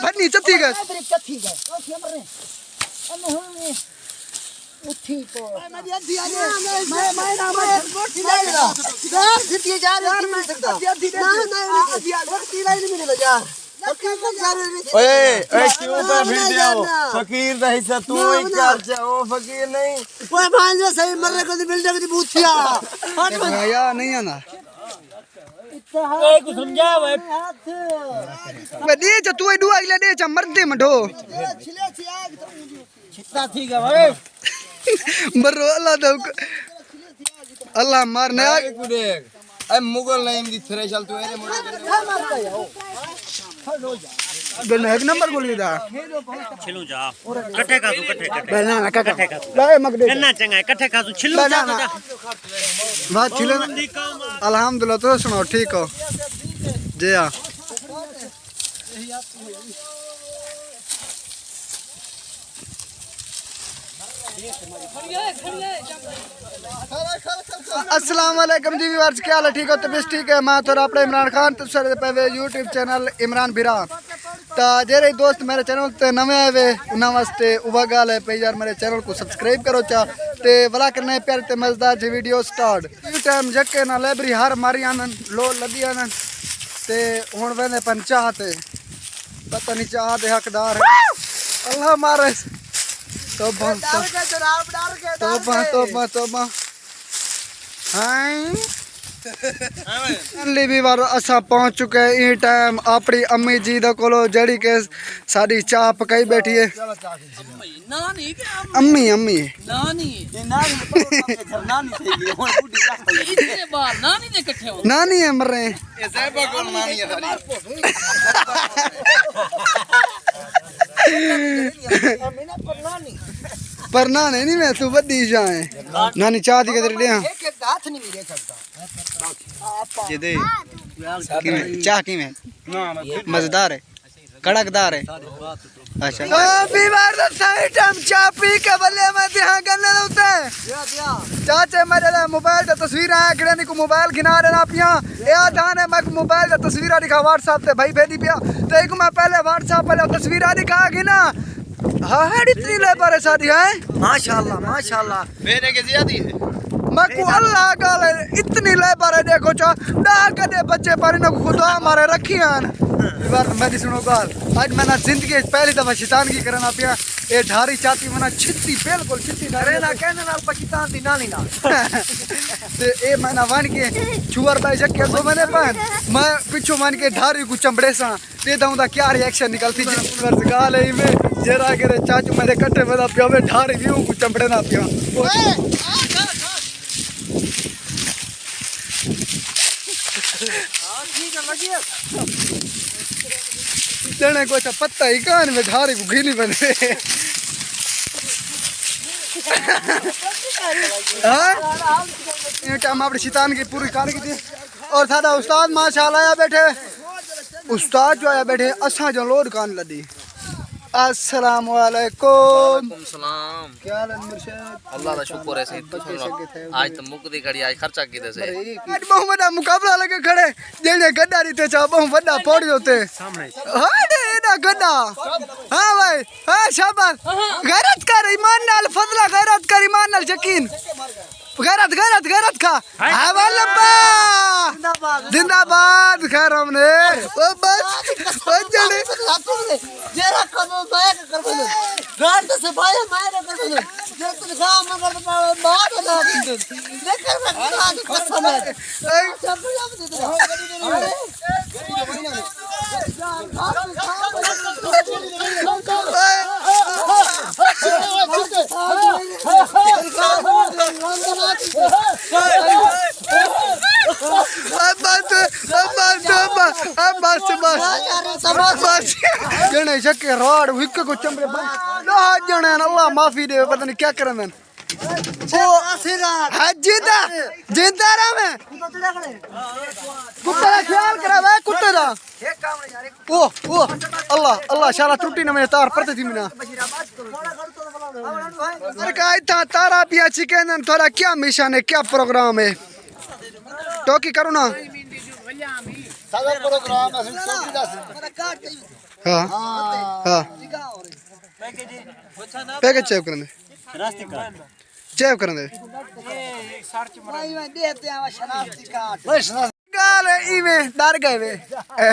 भन्नी चत्ती गए क्यों पर फिर दियो फकीर नहीं सा तू ही कर जाओ फकीर नहीं ओए भांजे सही मरने को बिल्डिंग की बूथिया या नहीं आना को समझा वे वे दे च तू दुआ इले दे च मरदे मढो कितना ठीक है भाई मरो अल्लाह दो अल्लाह मारने आ ए मुगल नहीं दी थरे चल तू एरे गन एक नंबर बोल दा छिलू जा कट्ठे खा तू कट्ठे बनाना कट्ठे लाए मगदे करना चंगा है कट्ठे खा तू छिलू जा बात छिले अल्हम्दुलिल्लाह तो सुनाओ ठीक हो जी हां अस्सलाम वालेकुम जी व्यूअर्स क्या हाल है ठीक हो तबीयत ठीक है मैं थोड़ा अपने इमरान खान तो सर पे यूट्यूब चैनल इमरान बिरा तो जेरे दोस्त मेरे चैनल ते नवे आए वे उन्हां वास्ते उवा गाल है पे यार मेरे चैनल को सब्सक्राइब करो चा ते वाला करने प्यारे ते मजेदार जी वीडियो स्टार्ट इस टाइम जक्के ना लाइब्रेरी हर मारी आनन लो लदी आनन ते हुन वेने पन चाहते पता नहीं चाह दे हकदार है अल्लाह मारे तोबा भी बार असा पहुंच चुके हैं ई टाइम अपनी अम्मी जी दे कोलो जड़ी के साडी चाह पकाई बैठी है अम्मी अम्मी नानी है मर रहे पर ना नहीं मैं तू बदी जाए नानी चाह दी कदर दिया हाथ नहीं मेरे करता ये दे चाह की में मजेदार है कड़कदार है अच्छा तो बीमार तो सही टाइम चाह पी के बल्ले में ध्यान करने होते चाचे मेरे मोबाइल का तस्वीर आया किरानी को मोबाइल गिना देना पिया या दान है मैं मोबाइल का तस्वीर दिखा व्हाट्सएप पे भाई भेजी पिया तो एक मैं पहले व्हाट्सएप पे तस्वीर दिखा गिना हाँ इतनी ले पर शादी है माशाल्लाह मेरे के ज्यादा है मैं को अल्लाह गाल इतनी ले पर देखो चा डा कदे बच्चे पर न खुदा मारे रखियान बार मेरी सुनो गाल आज मैंने जिंदगी पहली दफा शैतान की करना पिया ए ढारी चाती मना छित्ती बिल्कुल छित्ती रे ना कहने नाल पाकिस्तान दी नाली ना ते ए मैंने वन के छुअर बाई जके को मैंने पान मैं पिछो मान के ढारी को चंबड़े सा दे दाऊं दा क्या रिएक्शन निकलती जी वर्ष गाल है में जरा के चाचू मेरे कट्टे में पिया में ढारी व्यू को चंबड़े ना पिया ठीक है लगी चने को पत्ता ही कान में ढारी को घिनी बने हम अपने शैतान की पूरी कार की थी और सादा उस्ताद माशाल्लाह आया बैठे उस्ताद जो आया बैठे असा जो लोड कान लदी अस्सलाम वालेकुम सलाम क्या हाल है मुर्शिद अल्लाह का शुक्र है सही तो आज तो मुकदी घड़ी आज खर्चा कीते से आज बहुत बड़ा मुकाबला लगे खड़े जेने गड्डा रीते चा बहुत बड़ा फोड़ होते सामने हां एडा गड्डा हां भाई हां शाबाश गैरत कर ईमान नाल फजला गैरत कर ईमान नाल यकीन गैरत खा हवालब्बा जिंदाबाद खैर हमने ओ बस ओ जड़े जेरा कदो मैं कर दो गांड से भाई मैं कर दो जे तू गांव में कर बात ना लेकर मैं आज कसम है सब याद दे जने शक्के रोड विक को चंबरे लो जने अल्लाह माफी दे पता नहीं क्या करन हाँ जिंदा जिंदा रहा मैं कुत्ते का ख्याल करा वे कुत्ते का ओ अल्लाह अल्लाह शाला त्रुटि न में तार पड़ते थी मिना अरे का इतना तारा पिया चिकन थोड़ा क्या मिशन है क्या प्रोग्राम है टोकी करो ना सादा प्रोग्राम है टोकी दा हाँ हाँ पैकेज चेक करने रास्ते का चेक करने गाल इवे डर गए वे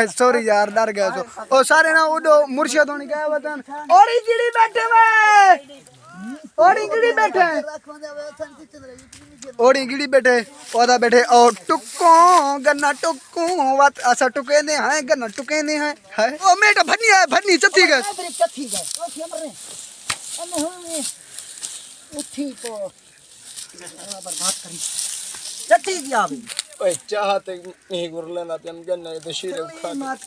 सॉरी यार डर गए तो ओ सारे ना उडो मुर्शिद होनी गए वतन ओड़ी गिड़ी बैठे वे ओड़ी गिड़ी बैठे ओड़ी गिड़ी बैठे पौधा बैठे और टुक्को गन्ना टुक्को वात ऐसा टुके ने हैं गन्ना टुके ने हैं है ओ मेटा भन्नी है भन्नी चथी गए उठी को बर्बाद करी चट्टी दिया भी ओए चाहते नहीं गुरले ना तन गन्ना तो शीरे खा मार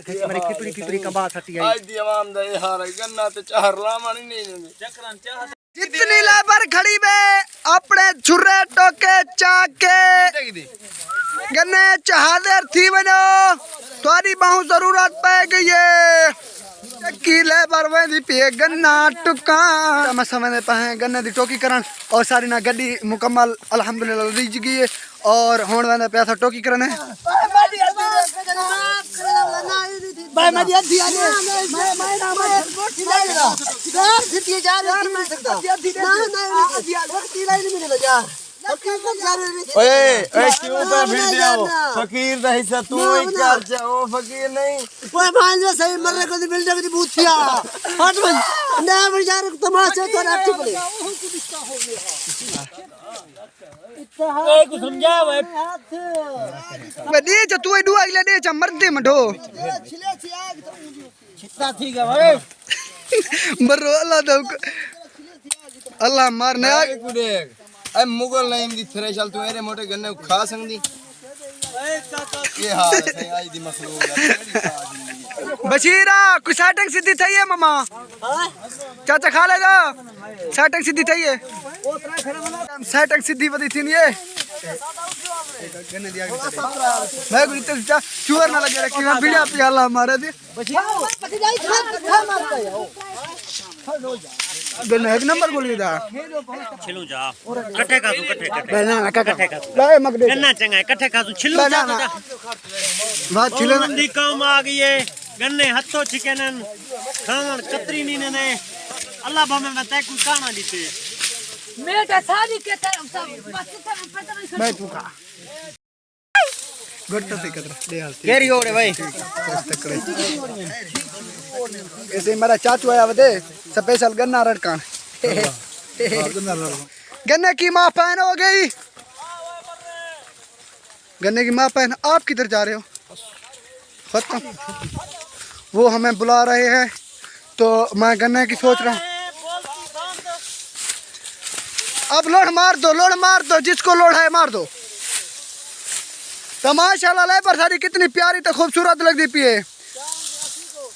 के मेरी खिपड़ी का बात हटी आज दी आवाम दा ये हाल है गन्ना तो चार लामानी नहीं चक्रान चाह जितनी लेबर खड़ी बे अपने छुरे टोके चाके गन्ने चाहदर थी बनो तुम्हारी बहुत जरूरत पै गई है की लेबर वेंदी पे गन्ना टुका मैं समझने पाए गन्ने दी टोकी करन और सारी ना गड्डी मुकम्मल अल्हम्दुलिल्लाह रीच गई है और होण वेंदा पैसा टोकी करन है भाई मैं दिया दिया मैं ना मैं यार सिटी जा रही नहीं सकता ना दिया वक्ती नहीं मिलेगा यार ओए ओए क्यों पे भिड़ जाओ फकीर दा हिस्सा तू ही कर जा ओ फकीर नहीं ओए भाई जो सही मरने को दी बिल्डिंग दी बूथिया हट बन ना बन जा रहा तमाशा तो रात पड़े ए को समझा वे वे दे जा तू दुआ इले दे जा मरदे मढो छिले छी आग तो कितना ठीक है भाई मरो अल्लाह दो अल्लाह मारने आ को देख ए मुगल नहीं दी थ्रेशल तू एरे मोटे गन्ने खा सकदी ये हाल है आज दी मखलूक बशीरा कुछ सेटिंग सीधी थई है मामा चाचा खा लेगा सेटिंग सीधी थई है सेटिंग सीधी बदी थी ये गन्ने दिया मैं कुछ तो चूर ना लगे रखी मैं बिना पे अल्लाह मारे दे गन्ने एक नंबर बोली दा छिलू जा कट्ठे का तू कट्ठे ना कट्ठे का लाए मग दे गन्ना चंगा है कट्ठे का तू छिलू जा बात छिले ना मंदी काम आ गई है गन्ने हथो चिकनन खान कतरी नी ने अल्लाह भमे में तै कुछ काना दीते मेरा शादी के तरफ सब बस पता नहीं मैं तू खा गुड तो कदर दे हाल केरी ओरे भाई ऐसे मेरा चाचू आया वदे स्पेशल गन्ना रड़कान गन्ने की माँ पहन हो गई गन्ने की माँ पहन आप किधर जा रहे हो खत्म वो हमें बुला रहे हैं तो मैं गन्ने की सोच रहा हूँ अब लोड मार दो जिसको लोड है मार दो तो माशाल्लाह लेबर सारी कितनी प्यारी तो खूबसूरत लगती पिए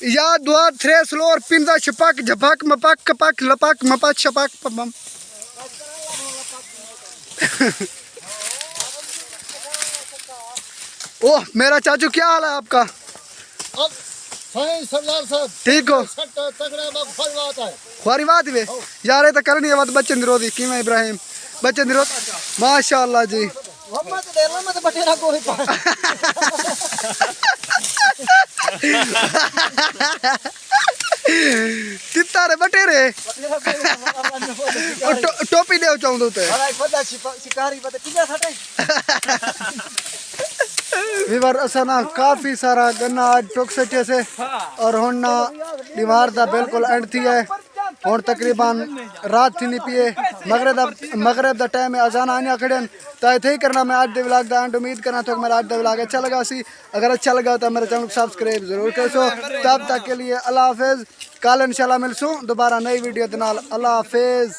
या दुआ थ्रेस लोर पिंदा छपक झपक मपक कपक लपक मपक छपक पम ओह मेरा चाचू क्या हाल है आपका सरदार साहब ठीक हो तगड़ा फल बात है खुआरी बात वे यार ये तो करनी है बात बच्चे निरोधी की मैं इब्राहिम बच्चे निरोध माशाल्लाह जी मत डेला मत बटेरा कोई पा तितारे बटेरे टोपी देव चाहूं तो अरे पता शिकारी पता किया सटे विवर असना काफी सारा गन्ना आज टोक सटे से और होना दीवार दा बिल्कुल एंड थी है और तकरीबन रात थी नहीं पिए मगरब दा टाइम है अजान आने खड़न तो थे ही करना मैं आज दे व्लॉग दा एंड उम्मीद करना तो मेरा आज दा व्लॉग अच्छा लगा सी अगर अच्छा लगा तो मेरे चैनल को सब्सक्राइब जरूर करो तब तक के लिए अल्लाह हाफिज कल इंशाल्लाह मिलसूं दोबारा नई वीडियो दे नाल अल्लाह हाफिज।